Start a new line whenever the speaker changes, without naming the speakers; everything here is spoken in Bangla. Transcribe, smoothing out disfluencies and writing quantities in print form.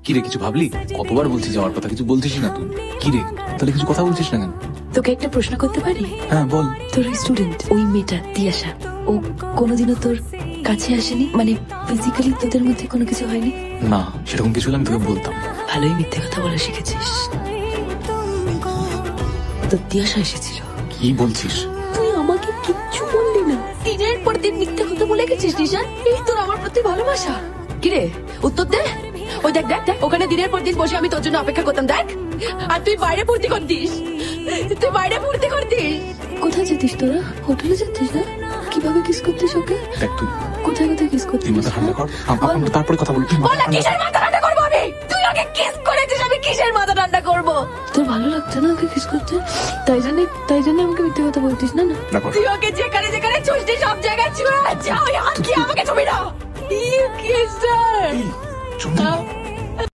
কি রে, কিছু ভাবলি? কতবার বলছি যাওয়ার কথা, কিছু বলছিস না তুই। কি রে, তাহলে কিছু কথা বলছিস না কেন?
তোকে একটা প্রশ্ন করতে পারি?
হ্যাঁ বল।
তোর স্টুডেন্ট ওই মেয়েটা তিয়াশা, ও কোনোদিনও তোর কাছে আসেনি? মানে ফিজিক্যালি তোদের মধ্যে কোনো কিছু হয়নি?
না, সেরকম কিছু হলে আমি তোকে বলতাম।
ভালোই মিথ্যে কথা বলা শিখেছিস। তো তিয়াশা এসেছিল।
কি বলছিস?
তুই আমাকে কিচ্ছু বললি না, দিনের পর দিন মিথ্যে কথা বলে গেছিস নিশান। এই তোর আমার প্রতি ভালোবাসা? কিরে উত্তর দে। ওই দেখ দেখ দেখ, ওখানে দিনের পর দিন বসে আমি তোর জন্য অপেক্ষা করতাম, দেখ। আর তুই বাইরে ফুর্তি করতিস, তুই বাইরে ফুর্তি করতিস। কোথায় যেতিস তোরা? হোটেলে যেতিস না? কিভাবে কিস করতিস ওকে?
দেখ তুই
কোথায় কোথায় কিস করতিস?
তুই মাথা ঠান্ডা কর, আমরা তারপরে কথা বলি।
বল না, কিসের মাথা ঠান্ডা করবো আমি? তুই ওকে কিস করেছিস, আমি কিসের মাথা ঠান্ডা করবো? তোর ভালো লাগছে না ওকে কিস করতে? তাই জন্য আমাকে মিথ্যে কথা বলতিস না? না তুই ওকে যেখানে যেখানে ছুঁড়ছিস সব জায়গায় ছুঁড়ে যা, ওই হাত দিয়ে আমাকে ছুঁবি না। ইউ কিসার।